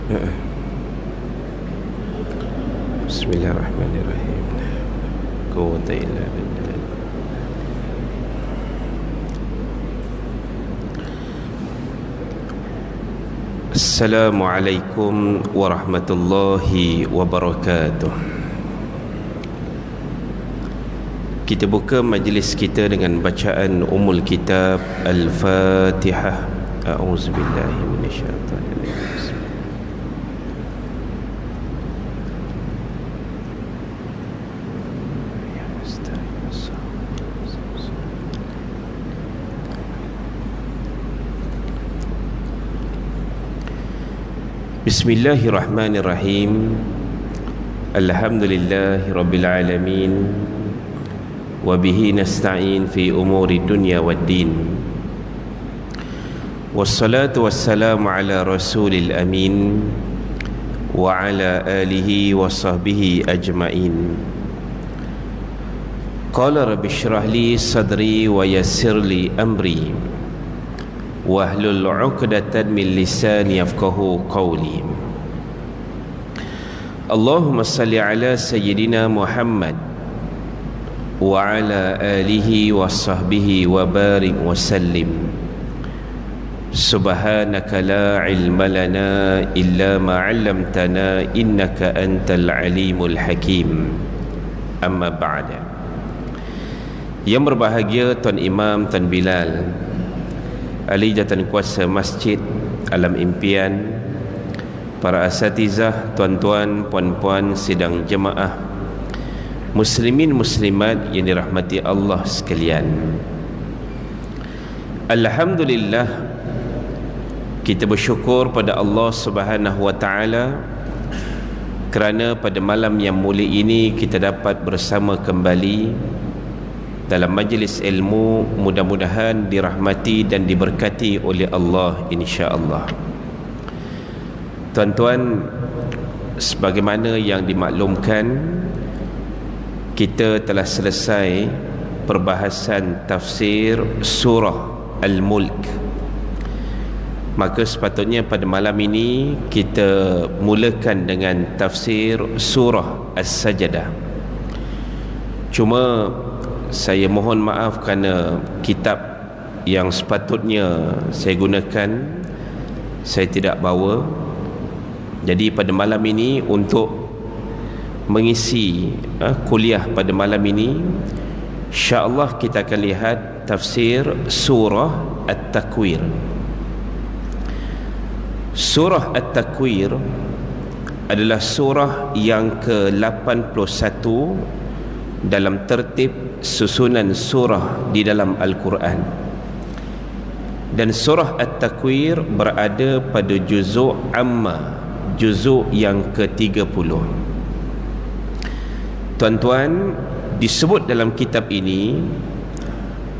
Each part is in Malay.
Bismillahirrahmanirrahim. Quwwata illa billah. Assalamualaikum warahmatullahi wabarakatuh. Kita buka majlis kita dengan bacaan Ummul Kitab Al-Fatihah. A'udzubillahi minasyaitanir rajim. Bismillahirrahmanirrahim. Alhamdulillahi rabbil alamin. Wa bihi nasta'in fi umuri dunya waddin. Wassalatu wassalamu ala rasulil amin wa ala alihi wa sahbihi ajma'in. Qala rabbi shrah li sadri wa yassir li amri wahlul 'uqdatan min lisani yafqahu qawli. Allahumma salli ala sayyidina Muhammad wa ala alihi wa sahbihi wa barik wa sallim. Subhanaka la ilma lana illa ma 'allamtana innaka antal alimul hakim. Amma ba'da. Yang berbahagia Tuan Imam Tuan Bilal, ahli jawatan kuasa Masjid Alam Impian, para asatizah, tuan-tuan, puan-puan sidang jemaah, muslimin muslimat yang dirahmati Allah sekalian. Alhamdulillah, kita bersyukur pada Allah Subhanahu wa taala kerana pada malam yang mulia ini kita dapat bersama kembali dalam majlis ilmu, mudah-mudahan dirahmati dan diberkati oleh Allah insya-Allah. Tuan-tuan, sebagaimana yang dimaklumkan, kita telah selesai perbahasan tafsir surah Al-Mulk. Maka sepatutnya pada malam ini kita mulakan dengan tafsir surah As-Sajdah. Cuma saya mohon maaf kerana kitab yang sepatutnya saya gunakan saya tidak bawa. Jadi pada malam ini untuk mengisi kuliah pada malam ini, insya-Allah kita akan lihat tafsir surah At-Takwir. Surah At-Takwir adalah surah yang ke-81 dalam tertib susunan surah di dalam Al-Quran. Dan surah At-Takwir berada pada juzuk Amma, juzuk yang ke-30. Tuan-tuan, disebut dalam kitab ini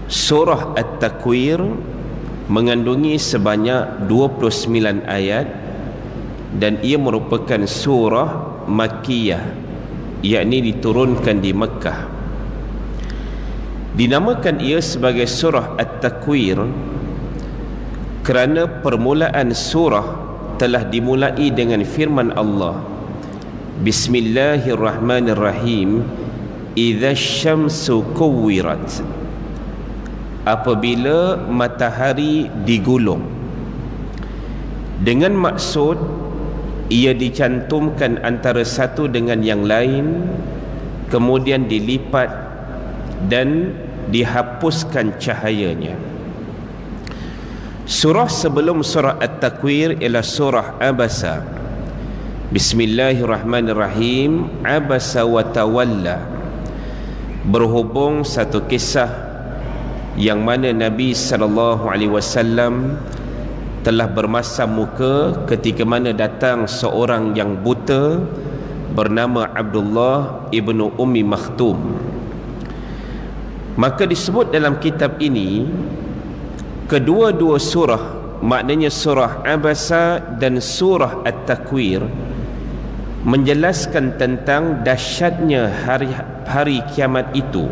surah At-Takwir mengandungi sebanyak 29 ayat dan ia merupakan surah Makkiyah, yakni diturunkan di Mekah. Dinamakan ia sebagai surah At-Takwir kerana permulaan surah telah dimulai dengan firman Allah, Bismillahirrahmanirrahim, idza syamsu kuwirat, apabila matahari digulung. Dengan maksud ia dicantumkan antara satu dengan yang lain, kemudian dilipat dan dihapuskan cahayanya. Surah sebelum surah At-Takwir ialah surah Abasa. Bismillahirrahmanirrahim. Abasa wa tawalla, berhubung satu kisah yang mana Nabi SAW telah bermasam muka ketika mana datang seorang yang buta bernama Abdullah ibnu Ummi Maktum. Maka disebut dalam kitab ini kedua-dua surah, maknanya surah Abasa dan surah At-Takwir, menjelaskan tentang dahsyatnya hari kiamat itu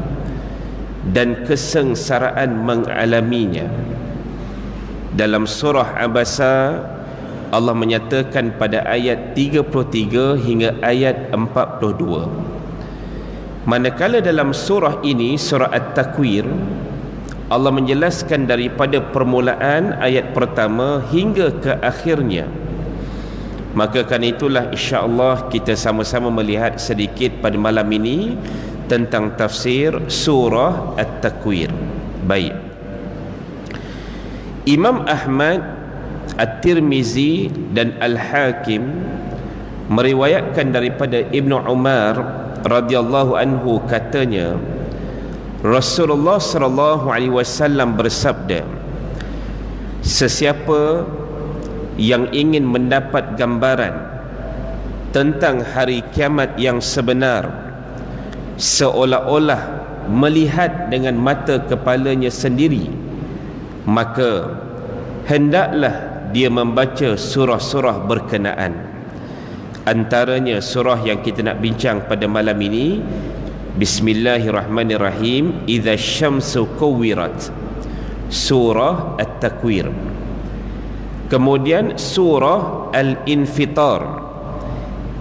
dan kesengsaraan mengalaminya. Dalam surah Abasa Allah menyatakan pada ayat 33 hingga ayat 42. Manakala dalam surah ini, surah At-Takwir, Allah menjelaskan daripada permulaan ayat pertama hingga ke akhirnya. Maka kerana itulah insya-Allah kita sama-sama melihat sedikit pada malam ini tentang tafsir surah At-Takwir. Baik. Imam Ahmad, At-Tirmizi dan Al-Hakim meriwayatkan daripada Ibnu Umar radhiyallahu anhu, katanya Rasulullah sallallahu alaihi wasallam bersabda, sesiapa yang ingin mendapat gambaran tentang hari kiamat yang sebenar, seolah-olah melihat dengan mata kepalanya sendiri, maka hendaklah dia membaca surah-surah berkenaan. Antaranya surah yang kita nak bincang pada malam ini, Bismillahirrahmanirrahim, Idza syamsu kuwirat, surah At-Takwir. Kemudian surah Al-Infitar,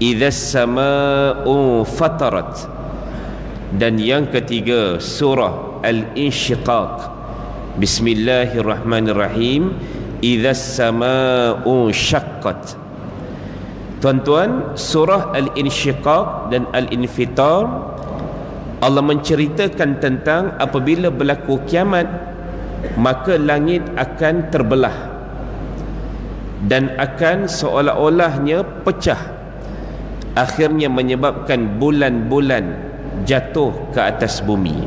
Idza as-samaa'u fatarat. Dan yang ketiga surah Al-Insyiqaq, Bismillahirrahmanirrahim, Idza as-samaa'u syaqqat. Tuan-tuan, surah Al-Insyiqaq dan Al-Infitar, Allah menceritakan tentang apabila berlaku kiamat, maka langit akan terbelah dan akan seolah-olahnya pecah, akhirnya menyebabkan bulan-bulan jatuh ke atas bumi.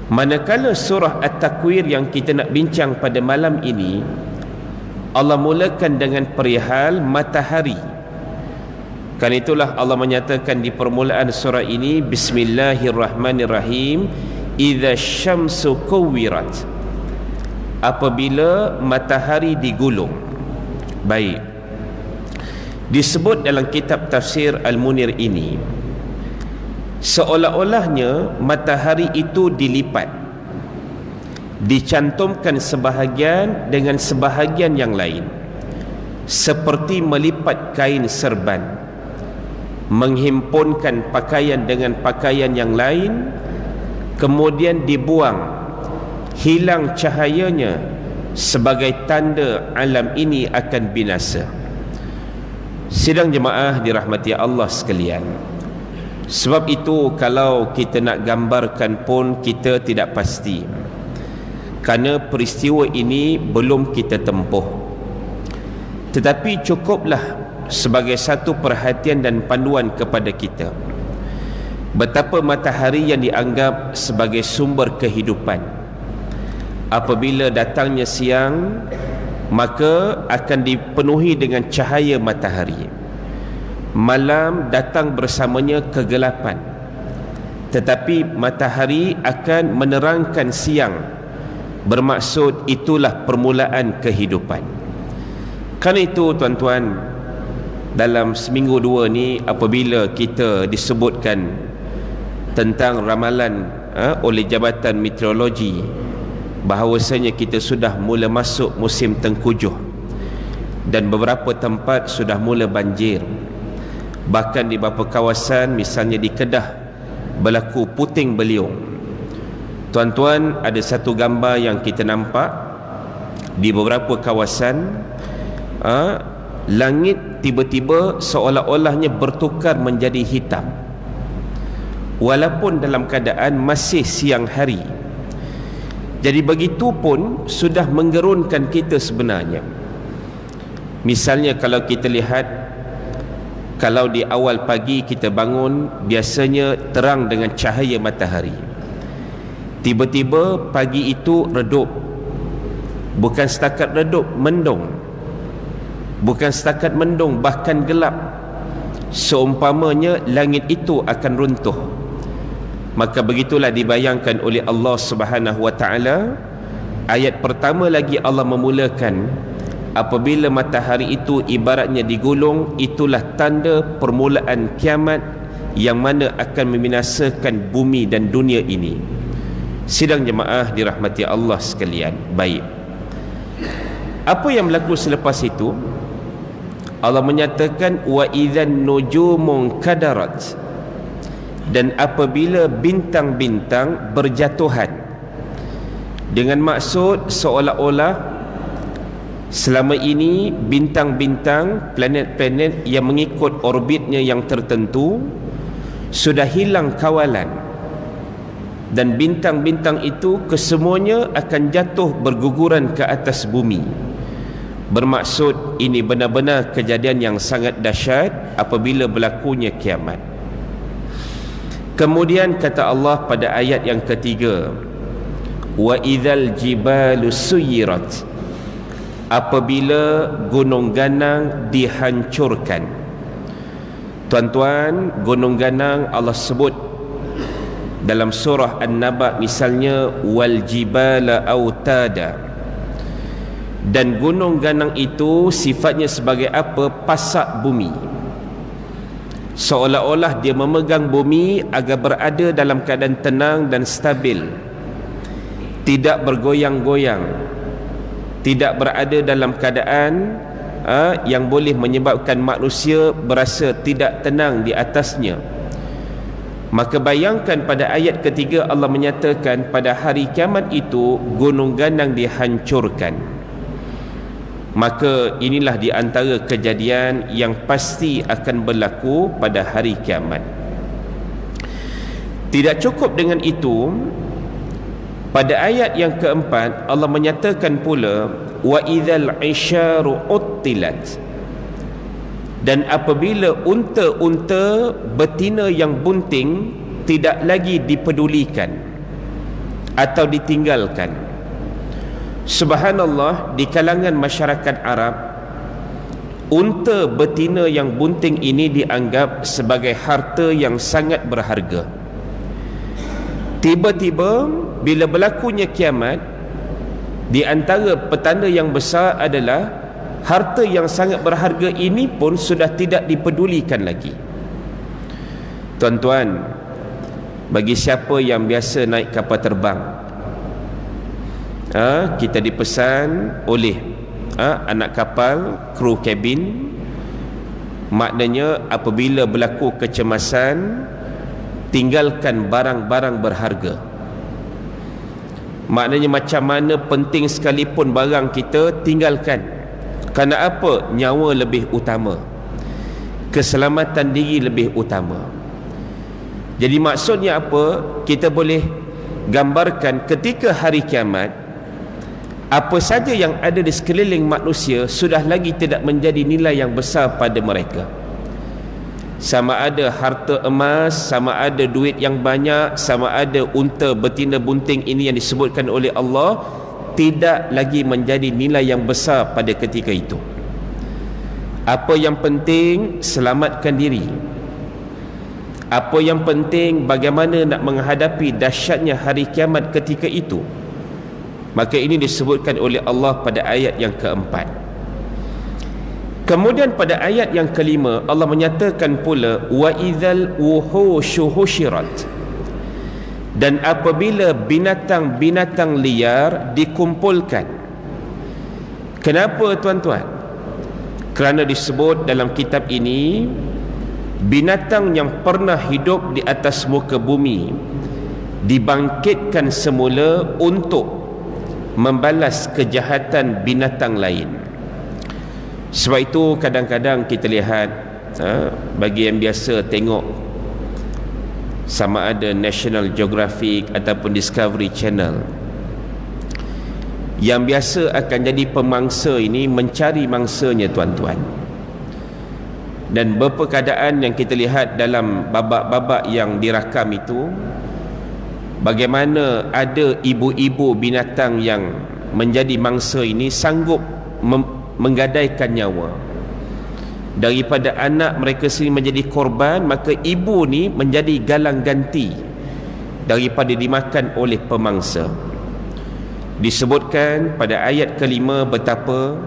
Manakala surah At-Takwir yang kita nak bincang pada malam ini, Allah mulakan dengan perihal matahari. Kan itulah Allah menyatakan di permulaan surah ini, Bismillahirrahmanirrahim, Idza syamsu kuwirat, apabila matahari digulung. Baik. Disebut dalam kitab tafsir Al-Munir ini, seolah-olahnya matahari itu dilipat, dicantumkan sebahagian dengan sebahagian yang lain, seperti melipat kain serban, menghimpunkan pakaian dengan pakaian yang lain, kemudian dibuang, hilang cahayanya, sebagai tanda alam ini akan binasa. Sidang jemaah dirahmati Allah sekalian, sebab itu kalau kita nak gambarkan pun kita tidak pasti, kerana peristiwa ini belum kita tempuh. Tetapi cukuplah sebagai satu perhatian dan panduan kepada kita betapa matahari yang dianggap sebagai sumber kehidupan, apabila datangnya siang, maka akan dipenuhi dengan cahaya matahari. Malam datang bersamanya kegelapan, tetapi matahari akan menerangkan siang. Bermaksud itulah permulaan kehidupan. Kerana itu tuan-tuan, dalam seminggu dua ni apabila kita disebutkan tentang ramalan oleh Jabatan Meteorologi bahawasanya kita sudah mula masuk musim tengkujuh dan beberapa tempat sudah mula banjir, bahkan di beberapa kawasan misalnya di Kedah berlaku puting beliung. Tuan-tuan, ada satu gambar yang kita nampak di beberapa kawasan, langit tiba-tiba seolah-olahnya bertukar menjadi hitam, walaupun dalam keadaan masih siang hari. Jadi begitu pun sudah menggerunkan kita sebenarnya. Misalnya kalau kita lihat, kalau di awal pagi kita bangun, biasanya terang dengan cahaya matahari. Tiba-tiba pagi itu redup. Bukan setakat redup, mendung. Bukan setakat mendung, bahkan gelap. Seumpamanya langit itu akan runtuh. Maka begitulah dibayangkan oleh Allah Subhanahu wa taala. Ayat pertama lagi Allah memulakan, apabila matahari itu ibaratnya digulung, itulah tanda permulaan kiamat yang mana akan membinasakan bumi dan dunia ini. Sidang jemaah dirahmati Allah sekalian. Baik. Apa yang berlaku selepas itu? Allah menyatakan wa idzan nujumun kadarat, dan apabila bintang-bintang berjatuhan, dengan maksud seolah-olah selama ini bintang-bintang, planet-planet yang mengikut orbitnya yang tertentu sudah hilang kawalan, dan bintang-bintang itu kesemuanya akan jatuh berguguran ke atas bumi. Bermaksud ini benar-benar kejadian yang sangat dahsyat apabila berlakunya kiamat. Kemudian kata Allah pada ayat yang ketiga, wa idzal jibalu suyirat, apabila gunung ganang dihancurkan. Tuan-tuan, gunung ganang Allah sebut dalam surah An-Naba misalnya, wal jibala autada, dan gunung ganang itu sifatnya sebagai apa? Pasak bumi, seolah-olah dia memegang bumi agar berada dalam keadaan tenang dan stabil, tidak bergoyang-goyang, tidak berada dalam keadaan yang boleh menyebabkan manusia berasa tidak tenang di atasnya. Maka bayangkan pada ayat ketiga Allah menyatakan pada hari kiamat itu gunung ganang dihancurkan. Maka inilah di antara kejadian yang pasti akan berlaku pada hari kiamat. Tidak cukup dengan itu, pada ayat yang keempat Allah menyatakan pula wa idzal isyaru uttilat, dan apabila unta-unta betina yang bunting tidak lagi dipedulikan atau ditinggalkan. Subhanallah, di kalangan masyarakat Arab, unta betina yang bunting ini dianggap sebagai harta yang sangat berharga. Tiba-tiba bila berlakunya kiamat, di antara petanda yang besar adalah harta yang sangat berharga ini pun sudah tidak dipedulikan lagi. Tuan-tuan, bagi siapa yang biasa naik kapal terbang, kita dipesan oleh anak kapal, kru kabin, maknanya apabila berlaku kecemasan, tinggalkan barang-barang berharga. Maknanya macam mana penting sekalipun barang kita, tinggalkan. Kerana apa? Nyawa lebih utama, keselamatan diri lebih utama. Jadi maksudnya apa? Kita boleh gambarkan ketika hari kiamat, apa saja yang ada di sekeliling manusia sudah lagi tidak menjadi nilai yang besar pada mereka. Sama ada harta emas, sama ada duit yang banyak, sama ada unta betina bunting ini yang disebutkan oleh Allah, tidak lagi menjadi nilai yang besar pada ketika itu. Apa yang penting, selamatkan diri. Apa yang penting, bagaimana nak menghadapi dahsyatnya hari kiamat ketika itu. Maka ini disebutkan oleh Allah pada ayat yang keempat. Kemudian pada ayat yang kelima Allah menyatakan pula wa idzal wuhushu husyirat, dan apabila binatang-binatang liar dikumpulkan. Kenapa tuan-tuan? Kerana disebut dalam kitab ini binatang yang pernah hidup di atas muka bumi dibangkitkan semula untuk membalas kejahatan binatang lain. Sebab itu kadang-kadang kita lihat, bagi yang biasa tengok sama ada National Geographic ataupun Discovery Channel, yang biasa akan jadi pemangsa ini mencari mangsanya tuan-tuan. Dan beberapa keadaan yang kita lihat dalam babak-babak yang dirakam itu, bagaimana ada ibu-ibu binatang yang menjadi mangsa ini sanggup menggadaikan nyawa daripada anak mereka sendiri menjadi korban, maka ibu ni menjadi galang ganti daripada dimakan oleh pemangsa. Disebutkan pada ayat kelima betapa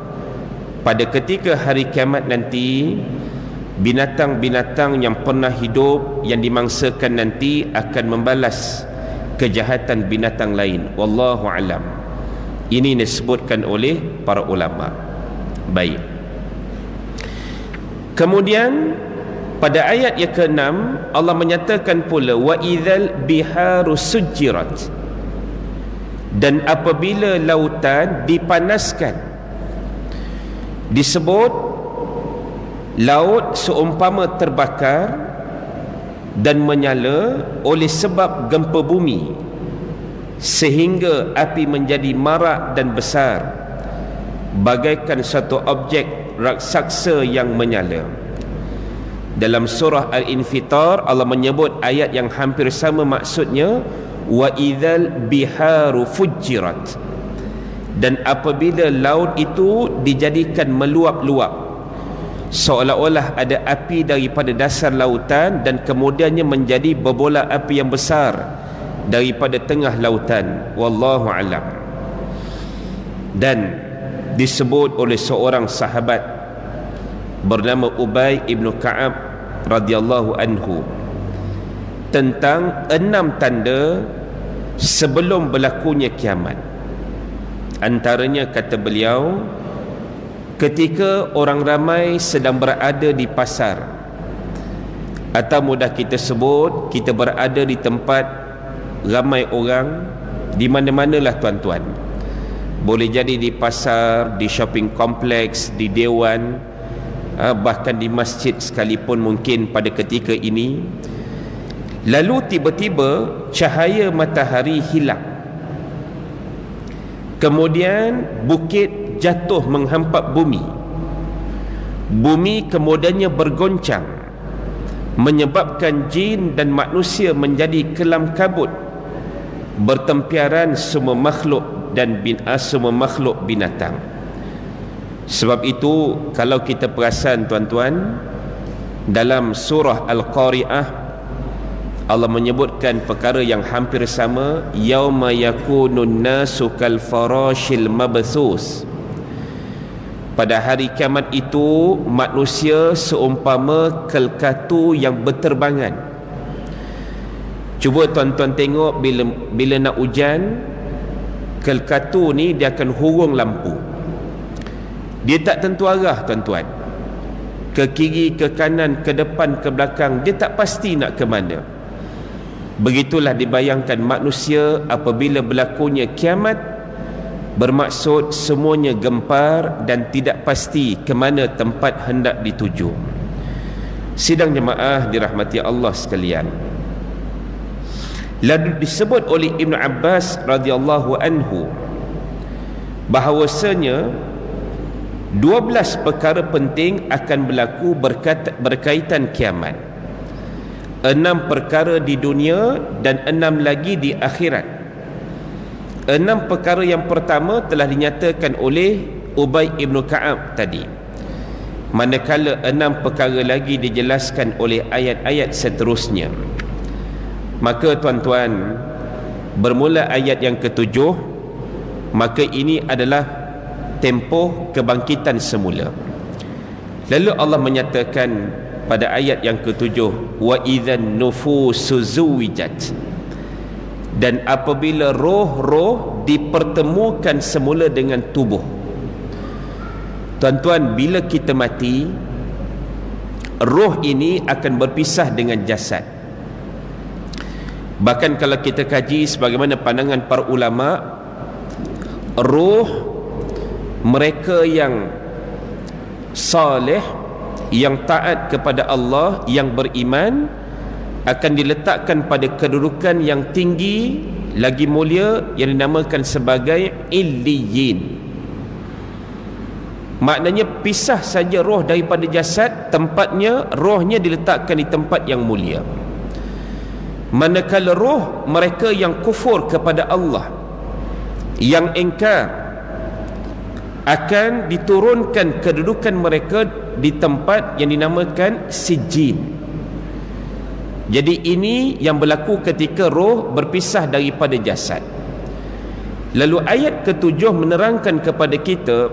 pada ketika hari kiamat nanti, binatang-binatang yang pernah hidup yang dimangsakan nanti akan membalas kejahatan binatang lain. Wallahu alam. Ini disebutkan oleh para ulama. Baik. Kemudian pada ayat yang ke-6 Allah menyatakan pula wa idzal biharu sujjirat, dan apabila lautan dipanaskan. Disebut laut seumpama terbakar dan menyala oleh sebab gempa bumi, sehingga api menjadi marak dan besar, bagaikan satu objek raksasa yang menyala. Dalam surah Al-Infitar Allah menyebut ayat yang hampir sama maksudnya, wa idzal biharu fujjirat, dan apabila laut itu dijadikan meluap-luap, seolah-olah ada api daripada dasar lautan dan kemudiannya menjadi berbola api yang besar daripada tengah lautan. Wallahu alam. Dan disebut oleh seorang sahabat bernama Ubay ibn Ka'ab radhiyallahu anhu tentang 6 tanda sebelum berlakunya kiamat. Antaranya, kata beliau, ketika orang ramai sedang berada di pasar, atau mudah kita sebut kita berada di tempat ramai orang, di mana-manalah tuan-tuan, boleh jadi di pasar, di shopping kompleks, di dewan, bahkan di masjid sekalipun mungkin pada ketika ini. Lalu tiba-tiba cahaya matahari hilang, kemudian bukit jatuh menghampat bumi. Bumi kemudiannya bergoncang, menyebabkan jin dan manusia menjadi kelam kabut, bertempiaran semua makhluk dan semua makhluk binatang. Sebab itu kalau kita perasan tuan-tuan, dalam surah Al-Qari'ah Allah menyebutkan perkara yang hampir sama, yauma yakunun nasu kal farashil mabthus. Pada hari kiamat itu manusia seumpama kelkatu yang berterbangan. Cuba tuan-tuan tengok, bila nak hujan, kelkatu ni dia akan hurung lampu. Dia tak tentu arah tuan-tuan, ke kiri, ke kanan, ke depan, ke belakang, dia tak pasti nak ke mana. Begitulah dibayangkan manusia apabila berlakunya kiamat, bermaksud semuanya gempar dan tidak pasti ke mana tempat hendak dituju. Sidang jemaah dirahmati Allah sekalian, lalu disebut oleh Ibn Abbas radhiyallahu anhu bahawasanya 12 perkara penting akan berlaku berkaitan kiamat. 6 perkara di dunia dan 6 lagi di akhirat. 6 perkara yang pertama telah dinyatakan oleh Ubay ibn Ka'ab tadi, manakala 6 perkara lagi dijelaskan oleh ayat-ayat seterusnya. Maka tuan-tuan, bermula ayat yang ke-7, maka ini adalah tempoh kebangkitan semula. Lalu Allah menyatakan pada ayat yang ke-7, wa idzan nufusu zuwijat, dan apabila roh-roh dipertemukan semula dengan tubuh. Tuan-tuan, bila kita mati, roh ini akan berpisah dengan jasad. Bahkan kalau kita kaji sebagaimana pandangan para ulama, roh mereka yang saleh, yang taat kepada Allah, yang beriman, akan diletakkan pada kedudukan yang tinggi lagi mulia yang dinamakan sebagai illiyin. Maknanya pisah saja roh daripada jasad, tempatnya rohnya diletakkan di tempat yang mulia. Manakala roh mereka yang kufur kepada Allah, yang ingkar, akan diturunkan kedudukan mereka di tempat yang dinamakan sijjin. Jadi ini yang berlaku ketika roh berpisah daripada jasad. Lalu ayat ke-7 menerangkan kepada kita,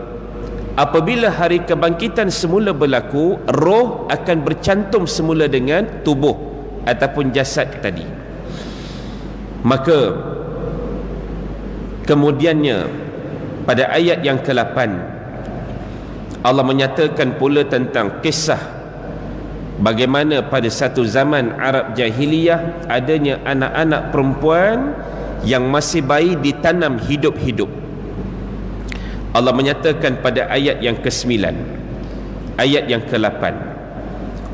apabila hari kebangkitan semula berlaku, roh akan bercantum semula dengan tubuh ataupun jasad tadi. Maka kemudiannya pada ayat yang ke-8 Allah menyatakan pula tentang kisah bagaimana pada satu zaman Arab jahiliyah adanya anak-anak perempuan yang masih bayi ditanam hidup-hidup. Allah menyatakan pada ayat yang ke-9, ayat yang ke-8,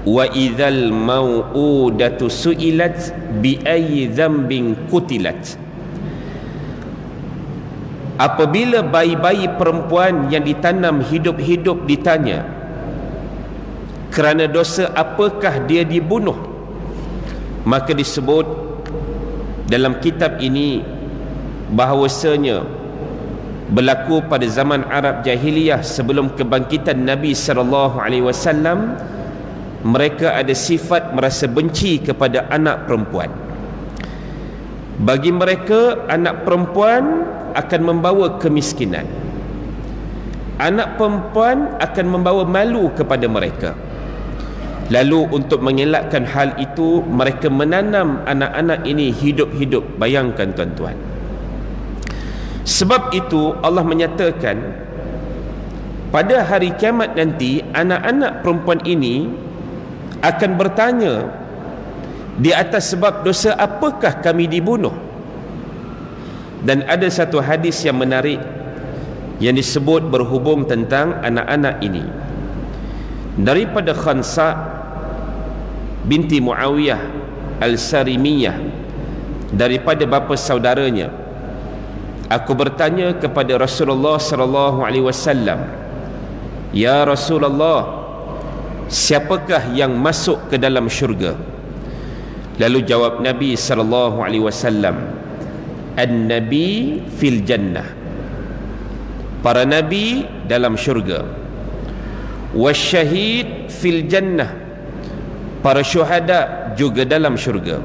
wa idzal mau'udatu su'ilat bi ayyi dzambin qutilat. Apabila bayi-bayi perempuan yang ditanam hidup-hidup ditanya, kerana dosa apakah dia dibunuh, maka disebut dalam kitab ini bahawasanya berlaku pada zaman Arab jahiliyah sebelum kebangkitan Nabi SAW, mereka ada sifat merasa benci kepada anak perempuan. Bagi mereka, anak perempuan akan membawa kemiskinan. Anak perempuan akan membawa malu kepada mereka. Lalu untuk mengelakkan hal itu, mereka menanam anak-anak ini hidup-hidup. Bayangkan tuan-tuan. Sebab itu Allah menyatakan pada hari kiamat nanti, anak-anak perempuan ini akan bertanya, di atas sebab dosa apakah kami dibunuh? Dan ada satu hadis yang menarik yang disebut berhubung tentang anak-anak ini, daripada Khansa binti Muawiyah Al-Sarimiyah, daripada bapa saudaranya, aku bertanya kepada Rasulullah sallallahu alaihi wasallam, ya Rasulullah, siapakah yang masuk ke dalam syurga? Lalu jawab Nabi sallallahu alaihi wasallam, an-nabi fil jannah, para nabi dalam syurga, wasyahid fil jannah, para syuhada juga dalam syurga,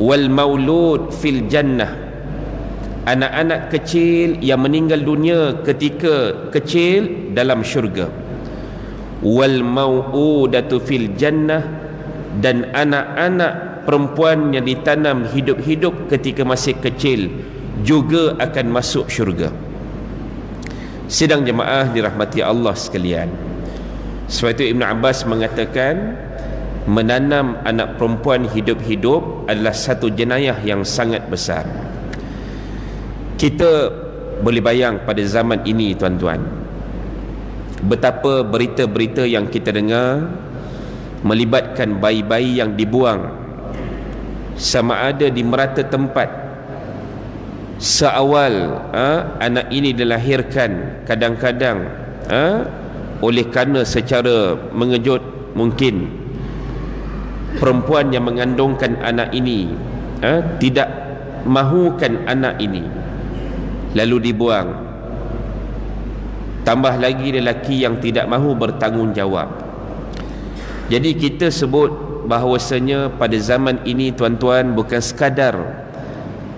wal maulud fil jannah, anak-anak kecil yang meninggal dunia ketika kecil dalam syurga, wal mau'udatu fil jannah, dan anak-anak perempuan yang ditanam hidup-hidup ketika masih kecil juga akan masuk syurga. Sidang jemaah dirahmati Allah sekalian, sebab itu Ibn Abbas mengatakan menanam anak perempuan hidup-hidup adalah satu jenayah yang sangat besar. Kita boleh bayang pada zaman ini tuan-tuan, betapa berita-berita yang kita dengar melibatkan bayi-bayi yang dibuang, sama ada di merata tempat. Seawal anak ini dilahirkan, kadang-kadang oleh kerana secara mengejut mungkin perempuan yang mengandungkan anak ini tidak mahukan anak ini, lalu dibuang. Tambah lagi lelaki yang tidak mahu bertanggungjawab. Jadi kita sebut bahawasanya pada zaman ini tuan-tuan, bukan sekadar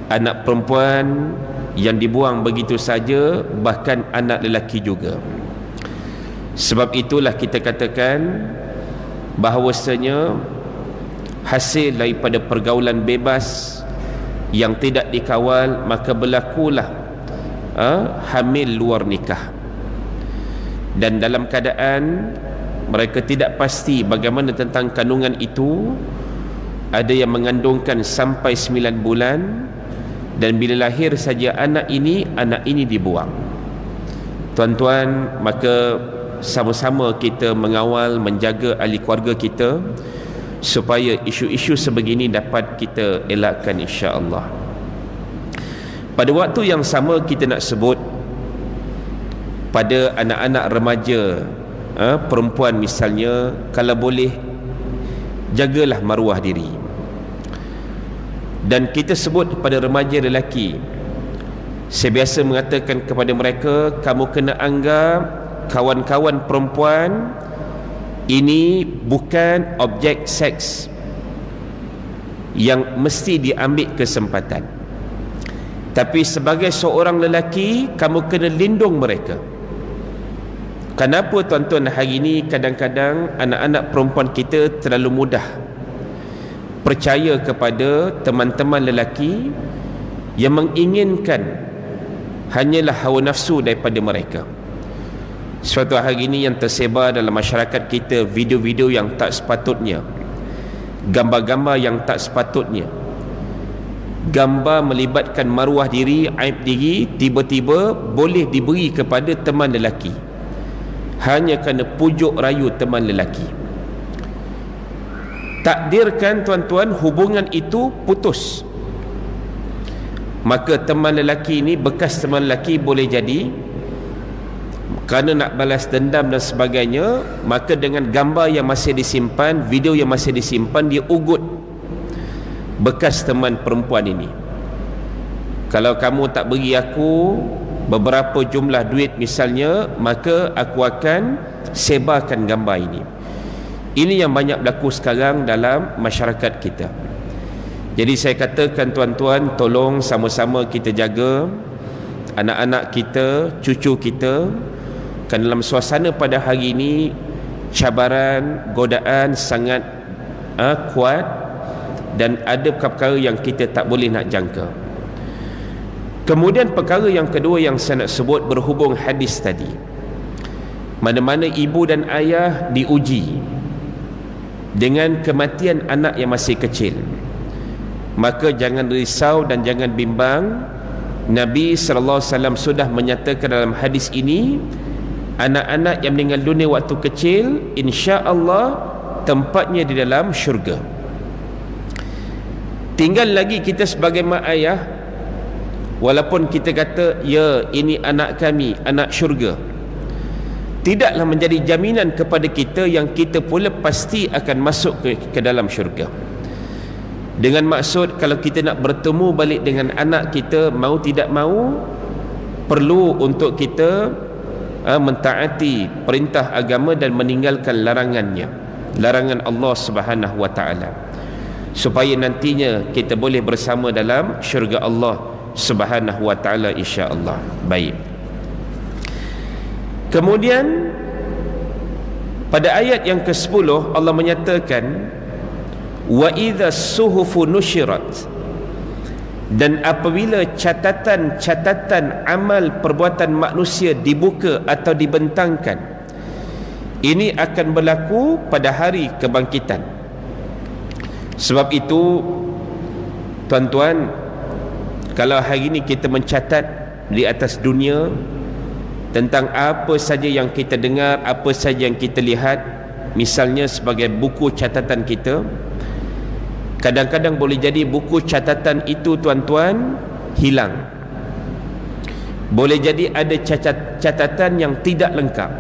anak perempuan yang dibuang begitu saja, bahkan anak lelaki juga. Sebab itulah kita katakan bahawasanya hasil daripada pergaulan bebas yang tidak dikawal, maka berlakulah hamil luar nikah. Dan dalam keadaan mereka tidak pasti bagaimana tentang kandungan itu, ada yang mengandungkan sampai 9 bulan, dan bila lahir saja anak ini dibuang. Tuan-tuan, maka sama-sama kita mengawal, menjaga ahli keluarga kita supaya isu-isu sebegini dapat kita elakkan, insya-Allah. Pada waktu yang sama kita nak sebut pada anak-anak remaja perempuan misalnya, kalau boleh jagalah maruah diri. Dan kita sebut kepada remaja lelaki, saya biasa mengatakan kepada mereka, kamu kena anggap kawan-kawan perempuan ini bukan objek seks yang mesti diambil kesempatan, tapi sebagai seorang lelaki kamu kena lindung mereka. Kenapa tuan-tuan hari ini kadang-kadang anak-anak perempuan kita terlalu mudah percaya kepada teman-teman lelaki yang menginginkan hanyalah hawa nafsu daripada mereka. Suatu hari ini yang tersebar dalam masyarakat kita video-video yang tak sepatutnya, gambar-gambar yang tak sepatutnya, gambar melibatkan maruah diri, aib diri, tiba-tiba boleh diberi kepada teman lelaki hanya kerana pujuk rayu teman lelaki. Takdirkan tuan-tuan hubungan itu putus, maka teman lelaki ini, bekas teman lelaki, boleh jadi kerana nak balas dendam dan sebagainya, maka dengan gambar yang masih disimpan, video yang masih disimpan, dia ugut bekas teman perempuan ini. Kalau kamu tak beri aku beberapa jumlah duit misalnya, maka aku akan sebarkan gambar ini. Ini yang banyak berlaku sekarang dalam masyarakat kita. Jadi saya katakan tuan-tuan, tolong sama-sama kita jaga anak-anak kita, cucu kita. Kerana dalam suasana pada hari ini, cabaran, godaan sangat kuat, dan ada perkara yang kita tak boleh nak jangka. Kemudian perkara yang kedua yang saya nak sebut berhubung hadis tadi. Mana-mana ibu dan ayah diuji dengan kematian anak yang masih kecil, maka jangan risau dan jangan bimbang. Nabi SAW sudah menyatakan dalam hadis ini, anak-anak yang meninggal dunia waktu kecil, insya-Allah tempatnya di dalam syurga. Tinggal lagi kita sebagai mak ayah, walaupun kita kata ya ini anak kami, anak syurga, tidaklah menjadi jaminan kepada kita yang kita pula pasti akan masuk ke dalam syurga. Dengan maksud, kalau kita nak bertemu balik dengan anak kita, mau tidak mau perlu untuk kita mentaati perintah agama dan meninggalkan larangannya, larangan Allah Subhanahu wa taala, supaya nantinya kita boleh bersama dalam syurga Allah Subhanahu wa taala, insya-Allah. Baik. Kemudian pada ayat yang ke-10 Allah menyatakan, wa idza suhufu nusyirat, dan apabila catatan amal perbuatan manusia dibuka atau dibentangkan, ini akan berlaku pada hari kebangkitan. Sebab itu tuan-tuan, kalau hari ini kita mencatat di atas dunia tentang apa saja yang kita dengar, apa saja yang kita lihat, misalnya sebagai buku catatan kita, kadang-kadang boleh jadi buku catatan itu tuan-tuan hilang. Boleh jadi ada catatan yang tidak lengkap,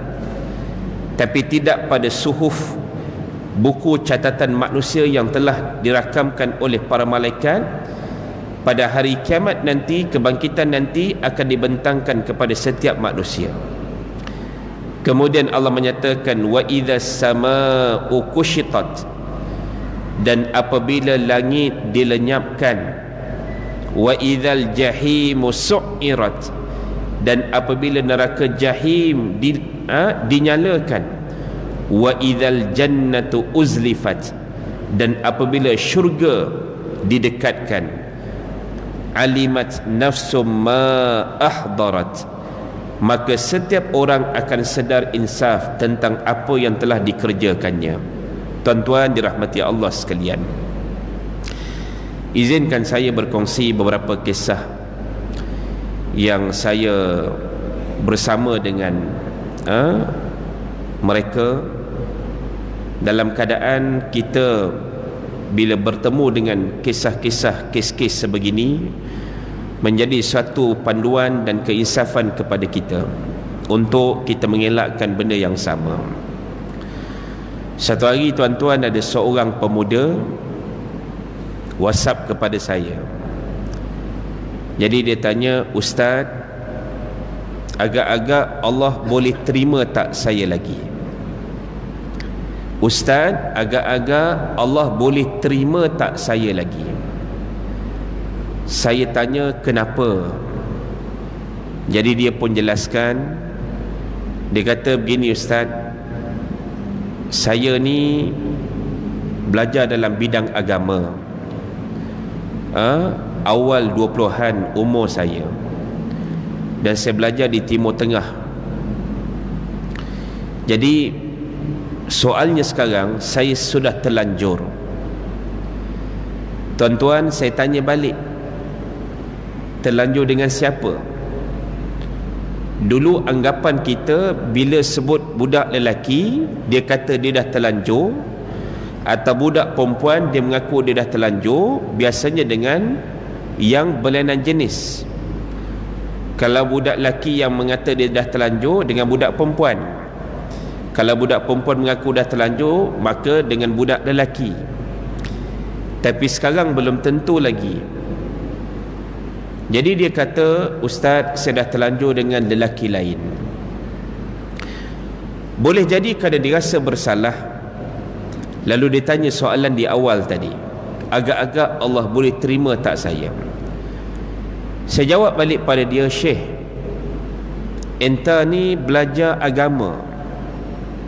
tapi tidak pada suhuf, buku catatan manusia yang telah dirakamkan oleh para malaikat. Pada hari kiamat nanti, kebangkitan nanti, akan dibentangkan kepada setiap manusia. Kemudian Allah menyatakan, wa idzas samaa'u kushitat, dan apabila langit dilenyapkan, wa idzal jahimu su'irat, dan apabila neraka jahim dinyalakan, wa idzal jannatu uzlifat, dan apabila syurga didekatkan, alimat nafsum ma ahdarat, maka setiap orang akan sedar insaf tentang apa yang telah dikerjakannya. Tuan-tuan dirahmati Allah sekalian, izinkan saya berkongsi beberapa kisah yang saya bersama dengan mereka, dalam keadaan kita bila bertemu dengan kisah-kisah, kes-kes sebegini, menjadi suatu panduan dan keinsafan kepada kita untuk kita mengelakkan benda yang sama. Satu hari tuan-tuan, ada seorang pemuda WhatsApp kepada saya. Jadi dia tanya, Ustaz, agak-agak Allah boleh terima tak saya lagi? Ustaz, agak-agak Allah boleh terima tak saya lagi? Saya tanya, kenapa? Jadi dia pun jelaskan. Dia kata begini, Ustaz, saya ni belajar dalam bidang agama, awal 20-an umur saya, dan saya belajar di Timur Tengah. Jadi soalnya sekarang saya sudah terlanjur. Tuan-tuan, saya tanya balik, terlanjur dengan siapa? Dulu anggapan kita bila sebut budak lelaki, dia kata dia dah terlanjur, atau budak perempuan dia mengaku dia dah terlanjur, biasanya dengan yang berlainan jenis. Kalau budak lelaki yang mengata dia dah terlanjur dengan budak perempuan, kalau budak perempuan mengaku dah terlanjur, maka dengan budak lelaki. Tapi sekarang belum tentu lagi. Jadi dia kata, Ustaz, saya dah terlanjur dengan lelaki lain. Boleh jadi kerana dia rasa bersalah, lalu dia tanya soalan di awal tadi, agak-agak Allah boleh terima tak saya? Saya jawab balik pada dia, Syekh, enta ni belajar agama,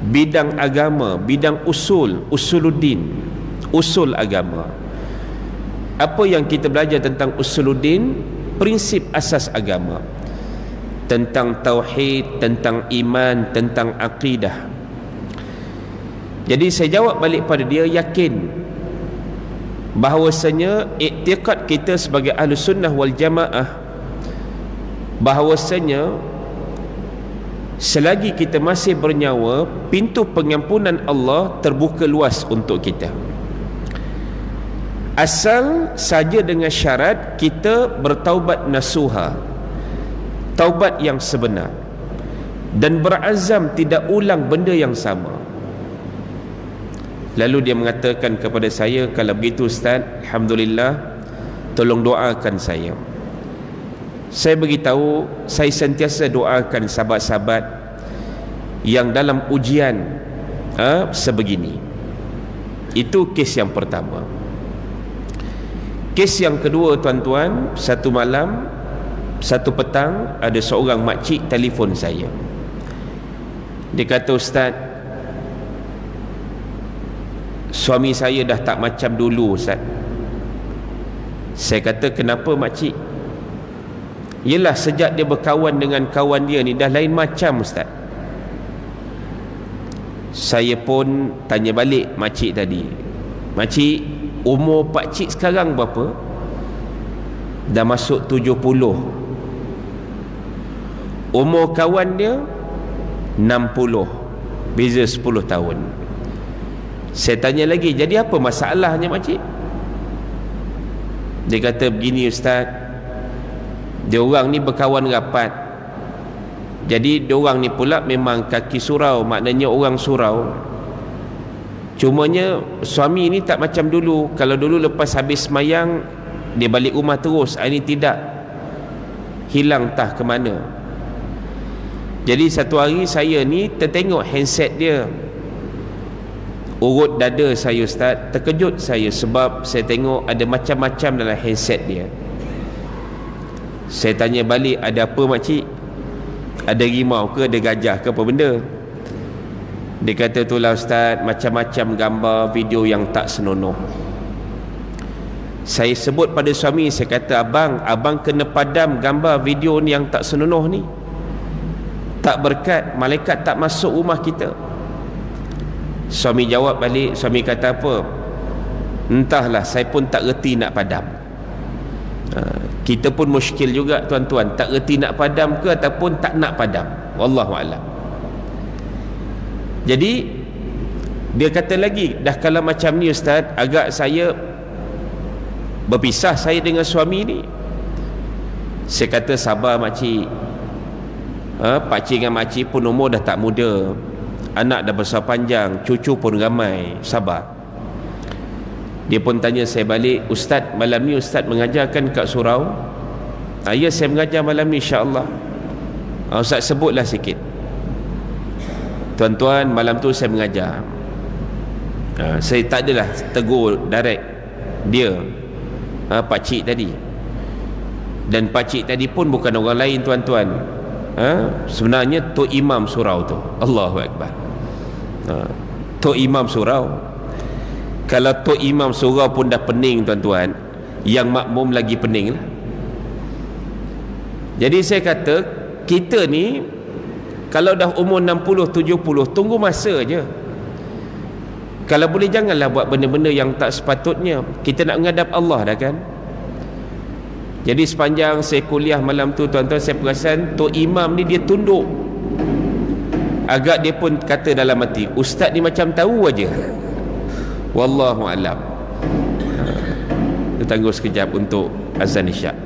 bidang agama, bidang usuluddin, usul agama. Apa yang kita belajar tentang usuluddin? Prinsip asas agama, tentang tauhid, tentang iman, tentang akidah. Jadi saya jawab balik pada dia, yakin bahawasanya iktiqad kita sebagai ahli sunnah wal jamaah, bahawasanya selagi kita masih bernyawa, pintu pengampunan Allah terbuka luas untuk kita, asal saja dengan syarat kita bertaubat nasuha, taubat yang sebenar, dan berazam tidak ulang benda yang sama. Lalu dia mengatakan kepada saya, kalau begitu Ustaz, alhamdulillah, tolong doakan saya. Saya beritahu, saya sentiasa doakan sahabat-sahabat yang dalam ujian sebegini. Itu kes yang pertama. Kes yang kedua, tuan-tuan, satu malam, satu petang, ada seorang makcik telefon saya. Dia kata, Ustaz, suami saya dah tak macam dulu, Ustaz. Saya kata, kenapa makcik? Yelah, sejak dia berkawan dengan kawan dia ni dah lain macam, Ustaz. Saya pun tanya balik makcik tadi, makcik, umur pakcik sekarang berapa? Dah masuk 70. Umur kawan dia 60. Beza 10 tahun. Saya tanya lagi, jadi apa masalahnya makcik? Dia kata begini, Ustaz, dia orang ni berkawan rapat. Jadi dia orang ni pula memang kaki surau, maknanya orang surau. Cumanya suami ni tak macam dulu. Kalau dulu lepas habis semayang dia balik rumah terus, ini tidak, hilang tah ke mana. Jadi satu hari saya ni tertengok handset dia, urut dada saya, Ustaz. Terkejut saya sebab saya tengok ada macam-macam dalam handset dia. Saya tanya balik, ada apa makcik? Ada rimau ke, ada gajah ke, apa benda? Dia kata, itulah Ustaz, macam-macam gambar video yang tak senonoh. Saya sebut pada suami, saya kata, abang kena padam gambar video ni yang tak senonoh ni. Tak berkat, malaikat tak masuk rumah kita. Suami jawab balik, suami kata apa? Entahlah, saya pun tak reti nak padam. Kita pun muskil juga, tuan-tuan, tak reti nak padam ke ataupun tak nak padam. Wallahualam. Jadi dia kata lagi, dah kalau macam ni Ustaz, agak saya berpisah saya dengan suami ni. Saya kata, sabar makcik. Pakcik dengan makcik pun umur dah tak muda, anak dah besar panjang, cucu pun ramai, sabar. Dia pun tanya saya balik, Ustaz, malam ni Ustaz mengajarkan kat surau? Ya, saya mengajar malam ni, insya-Allah. Ustaz sebutlah sikit. Tuan-tuan, malam tu saya mengajar. Saya tak adalah tegur direct dia, pakcik tadi. Dan pakcik tadi pun bukan orang lain, tuan-tuan. Sebenarnya Tok Imam surau tu. Allahu Akbar. Tok Imam surau. Kalau Tok Imam surau pun dah pening, tuan-tuan, yang makmum lagi pening lah. Jadi saya kata, kita ni Kalau dah umur 60, 70, tunggu masa je. Kalau boleh janganlah buat benda-benda yang tak sepatutnya. Kita nak menghadap Allah dah kan. Jadi sepanjang saya kuliah malam tu, tuan-tuan, saya perasan Tok Imam ni dia tunduk. Agak dia pun kata dalam hati, ustaz ni macam tahu aja. Wallahu alam. Kita tunggu sekejap untuk azan isyak.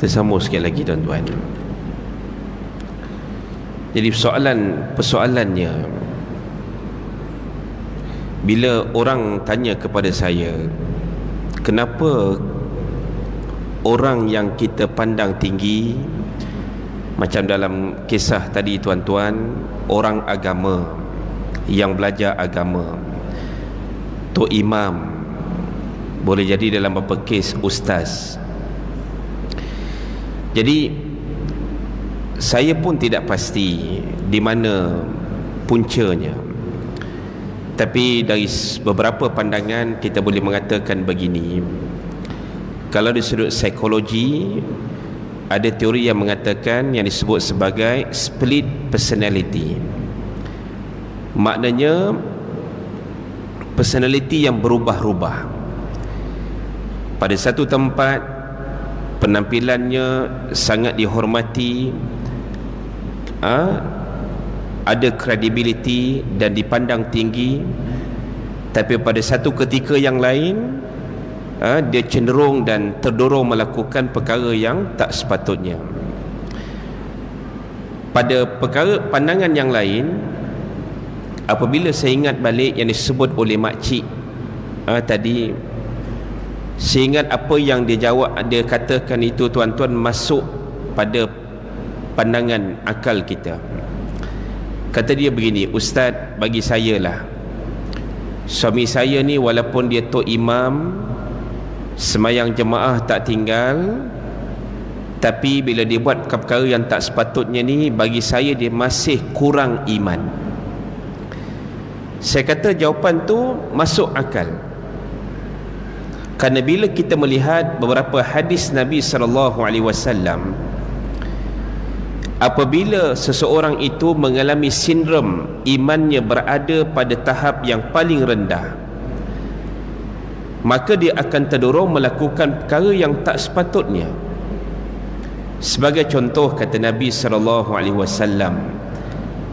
Kita sambung sikit lagi tuan-tuan. Jadi persoalannya, bila orang tanya kepada saya, kenapa orang yang kita pandang tinggi, macam dalam kisah tadi tuan-tuan, orang agama yang belajar agama, tok imam, boleh jadi dalam beberapa kes ustaz. Jadi saya pun tidak pasti di mana puncanya, tapi dari beberapa pandangan kita boleh mengatakan begini. Kalau dari sudut psikologi, ada teori yang mengatakan yang disebut sebagai split personality. Maknanya personality yang berubah-ubah. Pada satu tempat penampilannya sangat dihormati, ada credibility dan dipandang tinggi, tapi pada satu ketika yang lain dia cenderung dan terdorong melakukan perkara yang tak sepatutnya. Pada pandangan yang lain, apabila saya ingat balik yang disebut oleh makcik tadi, saya ingat apa yang dia jawab, dia katakan itu tuan-tuan masuk pada pandangan akal kita. Kata dia begini, ustaz, bagi saya lah, suami saya ni walaupun dia tok imam, semayang jemaah tak tinggal, tapi bila dia buat perkara yang tak sepatutnya ni, bagi saya dia masih kurang iman. Saya kata jawapan tu masuk akal, kerana bila kita melihat beberapa hadis Nabi SAW, apabila seseorang itu mengalami sindrom imannya berada pada tahap yang paling rendah, maka dia akan terdorong melakukan perkara yang tak sepatutnya. Sebagai contoh, kata Nabi SAW,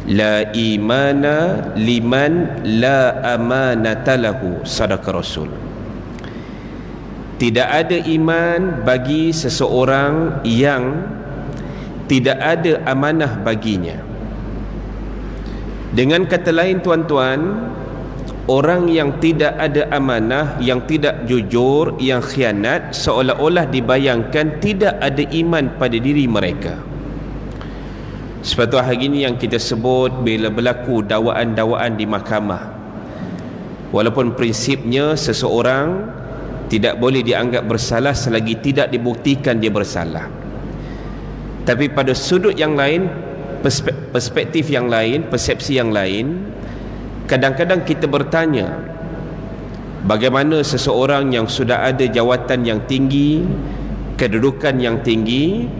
la imana liman la amanata lahu, sadaqa Rasul. Tidak ada iman bagi seseorang yang tidak ada amanah baginya. Dengan kata lain tuan-tuan, orang yang tidak ada amanah, yang tidak jujur, yang khianat, seolah-olah dibayangkan tidak ada iman pada diri mereka. Sebab hari ini yang kita sebut bila berlaku dakwaan-dakwaan di mahkamah, walaupun prinsipnya seseorang tidak boleh dianggap bersalah selagi tidak dibuktikan dia bersalah, tapi pada sudut yang lain, perspektif yang lain, persepsi yang lain, kadang-kadang kita bertanya, bagaimana seseorang yang sudah ada jawatan yang tinggi, kedudukan yang tinggi,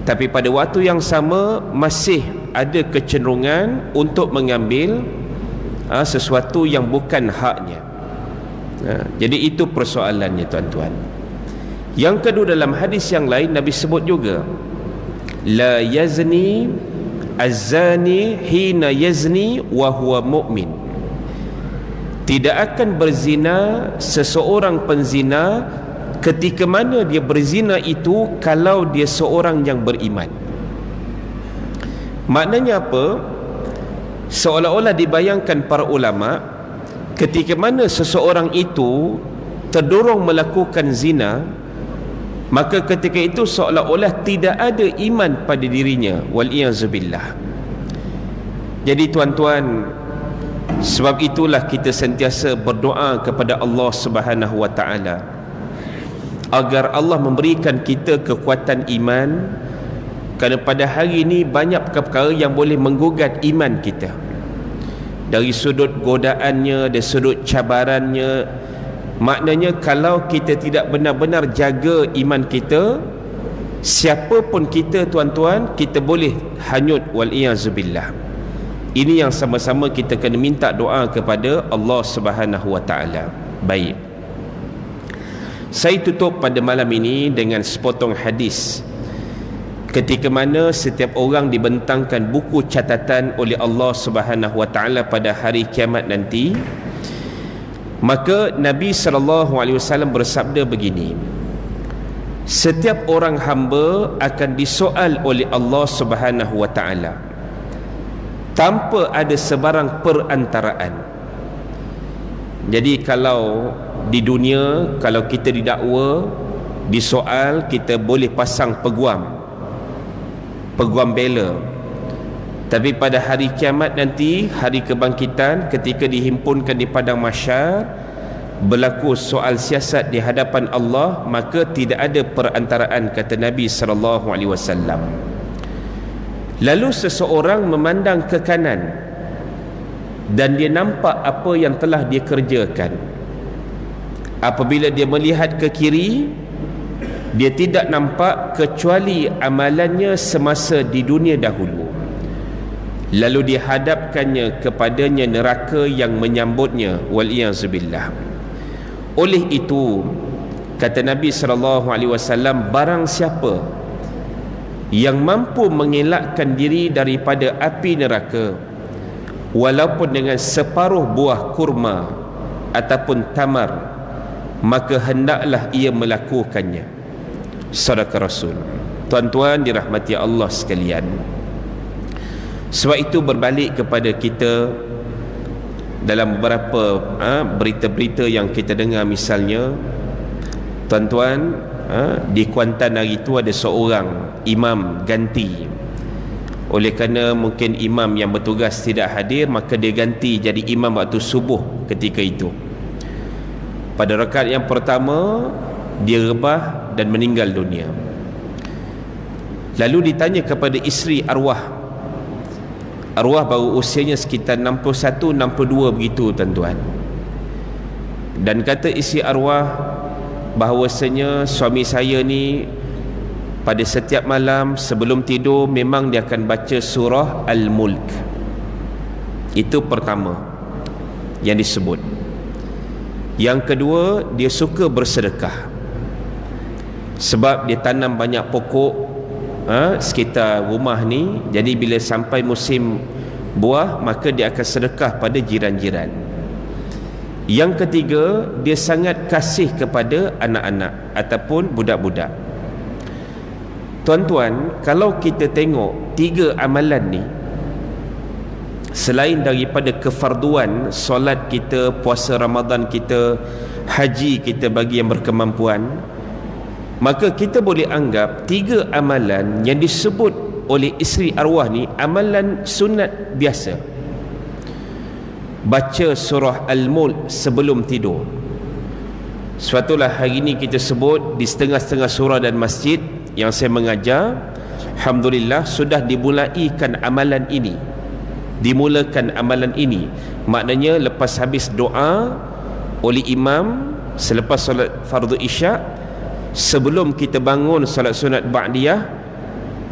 tapi pada waktu yang sama masih ada kecenderungan untuk mengambil sesuatu yang bukan haknya. Jadi itu persoalannya tuan-tuan. Yang kedua, dalam hadis yang lain Nabi sebut juga, la yazni az-zani hina yazni wa huwa mu'min. Tidak akan berzina seseorang penzina ketika mana dia berzina itu kalau dia seorang yang beriman. Maknanya apa? Seolah-olah dibayangkan para ulama, ketika mana seseorang itu terdorong melakukan zina, maka ketika itu seolah-olah tidak ada iman pada dirinya, wal-iyazubillah. Jadi tuan-tuan, sebab itulah kita sentiasa berdoa kepada Allah Subhanahu wa ta'ala agar Allah memberikan kita kekuatan iman, kerana pada hari ini banyak perkara yang boleh menggugat iman kita, dari sudut godaannya, dari sudut cabarannya. Maknanya kalau kita tidak benar-benar jaga iman kita, siapapun kita tuan-tuan, kita boleh hanyut, wal-iyazubillah. Ini yang sama-sama kita kena minta doa kepada Allah Subhanahu wa ta'ala. Baik, saya tutup pada malam ini dengan sepotong hadis ketika mana setiap orang dibentangkan buku catatan oleh Allah Subhanahu wa ta'ala pada hari kiamat nanti. Maka Nabi SAW bersabda begini, setiap orang hamba akan disoal oleh Allah Subhanahu wa taala tanpa ada sebarang perantaraan. Jadi kalau di dunia, kalau kita didakwa, disoal, kita boleh pasang peguam bela. Tapi pada hari kiamat nanti, hari kebangkitan, ketika dihimpunkan di padang mahsyar, berlaku soal siasat di hadapan Allah, maka tidak ada perantaraan, kata Nabi SAW. Lalu seseorang memandang ke kanan dan dia nampak apa yang telah dia kerjakan. Apabila dia melihat ke kiri, dia tidak nampak kecuali amalannya semasa di dunia dahulu. Lalu dihadapkannya kepadanya neraka yang menyambutnya, wal-iyazubillah. Oleh itu, kata Nabi SAW, barang siapa yang mampu mengelakkan diri daripada api neraka walaupun dengan separuh buah kurma ataupun tamar, maka hendaklah ia melakukannya. Sadaqah Rasul. Tuan-tuan dirahmati Allah sekalian, sebab itu berbalik kepada kita dalam beberapa berita-berita yang kita dengar, misalnya tuan-tuan, di Kuantan hari itu ada seorang imam ganti. Oleh kerana mungkin imam yang bertugas tidak hadir, maka dia ganti jadi imam waktu subuh ketika itu. Pada rakaat yang pertama, dia rebah dan meninggal dunia. Lalu ditanya kepada isteri arwah baru usianya sekitar 61-62 begitu tuan-tuan. Dan kata isteri arwah bahawasanya suami saya ni pada setiap malam sebelum tidur memang dia akan baca surah Al-Mulk. Itu pertama yang disebut. Yang kedua, dia suka bersedekah, sebab dia tanam banyak pokok sekitar rumah ni. Jadi bila sampai musim buah, maka dia akan sedekah pada jiran-jiran. Yang ketiga, dia sangat kasih kepada anak-anak ataupun budak-budak. Tuan-tuan, kalau kita tengok tiga amalan ni, selain daripada kefarduan solat kita, puasa Ramadan kita, haji kita bagi yang berkemampuan, maka kita boleh anggap tiga amalan yang disebut oleh isteri arwah ni amalan sunat biasa. Baca surah Al-Mulk sebelum tidur. Sebab itulah hari ini kita sebut di setengah-setengah surah dan masjid yang saya mengajar, alhamdulillah sudah dimulaikan amalan ini. Dimulakan amalan ini, maknanya lepas habis doa oleh imam selepas solat fardu isyak, sebelum kita bangun solat sunat ba'diyah,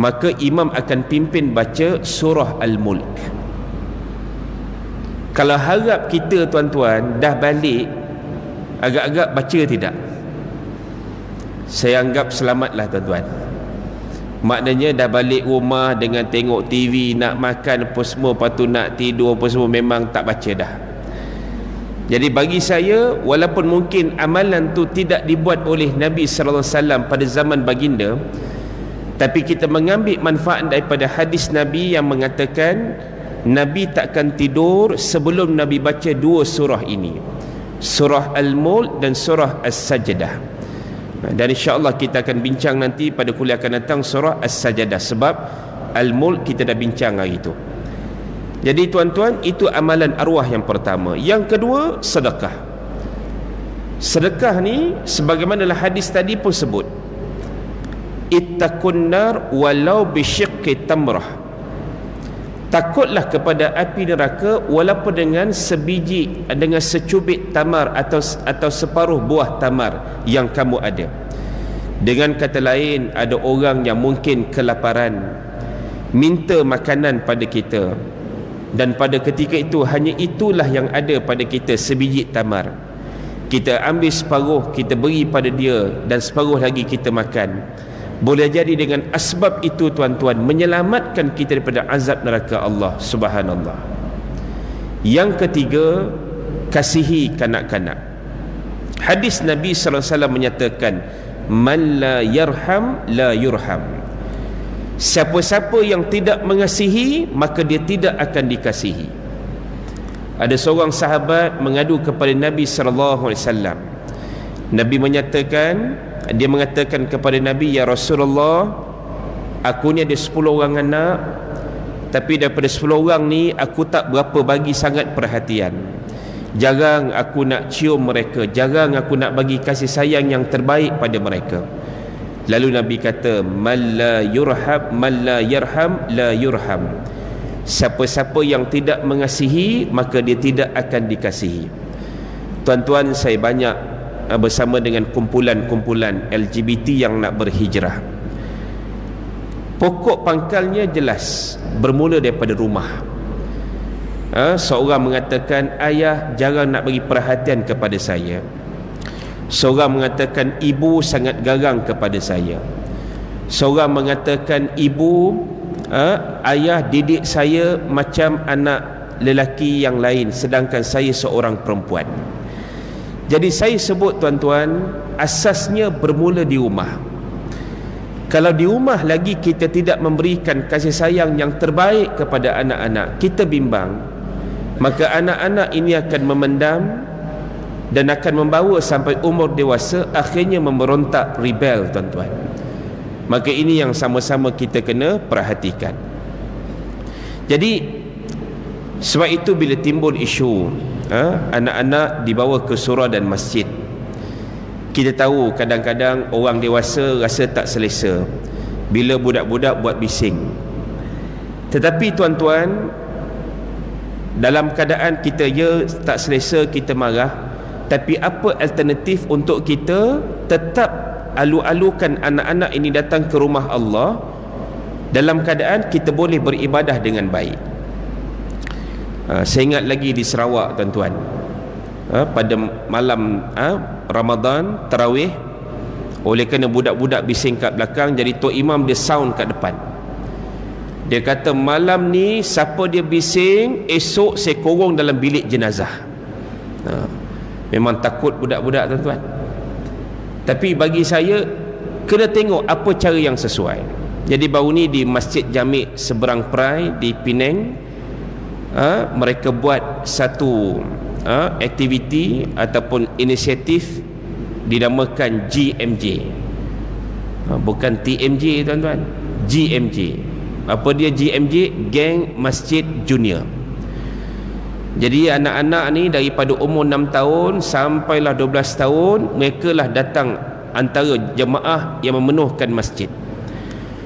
maka imam akan pimpin baca surah Al-Mulk. Kalau harap kita tuan-tuan dah balik agak-agak baca tidak, saya anggap selamatlah tuan-tuan. Maknanya dah balik rumah dengan tengok TV, nak makan apa semua, lepas tu nak tidur apa semua, memang tak baca dah. Jadi bagi saya, walaupun mungkin amalan tu tidak dibuat oleh Nabi SAW pada zaman baginda, tapi kita mengambil manfaat daripada hadis Nabi yang mengatakan Nabi takkan tidur sebelum Nabi baca dua surah ini, surah Al-Mulk dan surah As-Sajdah. Dan insya-Allah kita akan bincang nanti pada kuliah akan datang surah As-Sajdah, sebab Al-Mulk kita dah bincang hari itu. Jadi tuan-tuan, itu amalan arwah yang pertama. Yang kedua, sedekah. Sedekah ni sebagaimana hadis tadi pun sebut, ittaqun nar walau bisyiqqi tamrah. Takutlah kepada api neraka walaupun dengan sebiji, dengan secubit tamar atau separuh buah tamar yang kamu ada. Dengan kata lain, ada orang yang mungkin kelaparan, minta makanan pada kita, dan pada ketika itu hanya itulah yang ada pada kita, sebiji tamar. Kita ambil separuh, kita beri pada dia, dan separuh lagi kita makan. Boleh jadi dengan asbab itu tuan-tuan menyelamatkan kita daripada azab neraka Allah Subhanallah. Yang ketiga, kasihi kanak-kanak. Hadis Nabi SAW menyatakan, man la yarham la yurham. Siapa-siapa yang tidak mengasihi, maka dia tidak akan dikasihi. Ada seorang sahabat mengadu kepada Nabi SAW. Nabi dia mengatakan kepada Nabi, ya Rasulullah, aku ni ada 10 orang anak, tapi daripada 10 orang ni aku tak berapa bagi sangat perhatian. Jarang aku nak cium mereka, jarang aku nak bagi kasih sayang yang terbaik pada mereka. Lalu Nabi kata, man la yarham la yurham. Siapa-siapa yang tidak mengasihi, maka dia tidak akan dikasihi. Tuan-tuan, saya banyak bersama dengan kumpulan-kumpulan LGBT yang nak berhijrah. Pokok pangkalnya jelas, bermula daripada rumah. Seorang mengatakan, ayah jarang nak bagi perhatian kepada saya. Seorang mengatakan, ibu sangat garang kepada saya. Seorang mengatakan, ayah didik saya macam anak lelaki yang lain, sedangkan saya seorang perempuan. Jadi saya sebut, tuan-tuan, asasnya bermula di rumah. Kalau di rumah lagi kita tidak memberikan kasih sayang yang terbaik kepada anak-anak, kita bimbang, maka anak-anak ini akan memendam dan akan membawa sampai umur dewasa, akhirnya memberontak, rebel, tuan-tuan. Maka ini yang sama-sama kita kena perhatikan. Jadi sebab itu bila timbul isu anak-anak dibawa ke surau dan masjid, kita tahu kadang-kadang orang dewasa rasa tak selesa bila budak-budak buat bising. Tetapi tuan-tuan, dalam keadaan kita tak selesa, kita marah, tapi apa alternatif untuk kita tetap alu-alukan anak-anak ini datang ke rumah Allah dalam keadaan kita boleh beribadah dengan baik. Saya ingat lagi di Sarawak, tuan-tuan, pada malam Ramadan Tarawih, oleh kerana budak-budak bising kat belakang, jadi Tok Imam dia sound kat depan. Dia kata, malam ni siapa dia bising, esok saya korong dalam bilik jenazah. Memang takut budak-budak, tuan-tuan. Tapi bagi saya, kena tengok apa cara yang sesuai. Jadi baru ni di Masjid Jami' Seberang Perai di Penang, mereka buat satu aktiviti ataupun inisiatif dinamakan GMJ. Bukan TMJ, tuan-tuan, GMJ. Apa dia GMJ? Geng Masjid Junior. Jadi anak-anak ni daripada umur 6 tahun sampailah 12 tahun, mereka lah datang antara jemaah yang memenuhkan masjid.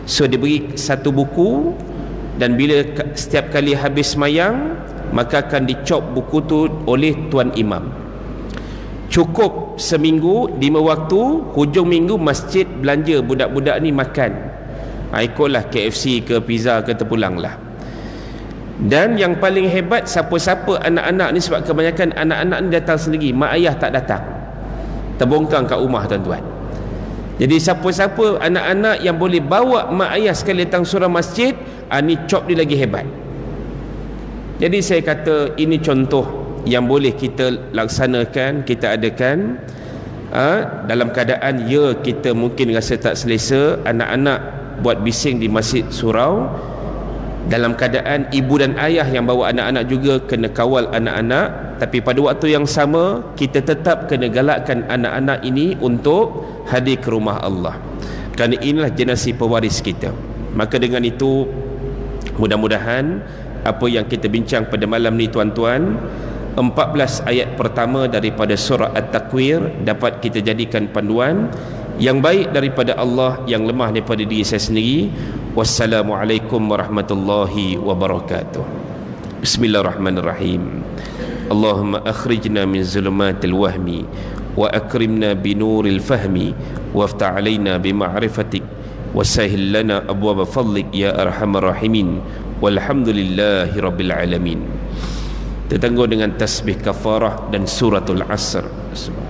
So diberi satu buku, dan bila setiap kali habis semayang, maka akan dicop buku tu oleh Tuan Imam. Cukup seminggu, 5 waktu, hujung minggu masjid belanja budak-budak ni makan. Ikutlah KFC ke pizza ke, terpulanglah. Dan yang paling hebat, siapa-siapa anak-anak ni, sebab kebanyakan anak-anak ni datang sendiri, mak ayah tak datang, terbongkang kat rumah, tuan-tuan. Jadi siapa-siapa anak-anak yang boleh bawa mak ayah sekali datang surau masjid, ni cop dia lagi hebat. Jadi saya kata ini contoh yang boleh kita laksanakan, kita adakan dalam keadaan kita mungkin rasa tak selesa, anak-anak buat bising di masjid surau, dalam keadaan ibu dan ayah yang bawa anak-anak juga kena kawal anak-anak, tapi pada waktu yang sama kita tetap kena galakkan anak-anak ini untuk hadir ke rumah Allah, kerana inilah generasi pewaris kita. Maka dengan itu, mudah-mudahan apa yang kita bincang pada malam ni, tuan-tuan, 14 ayat pertama daripada surah At-Takwir dapat kita jadikan panduan yang baik daripada Allah, yang lemah daripada diri saya sendiri. Wassalamualaikum warahmatullahi wabarakatuh. Bismillahirrahmanirrahim. Allahumma akhrijna min zulumatil wahmi wa akrimna binuril fahmi waftah alaina bima'rifatik wasahil lana abwaba fadlik ya arhamar rahimin walhamdulillahi rabbil alamin. Tetangguh dengan tasbih kafarah dan suratul asr. Bismillah.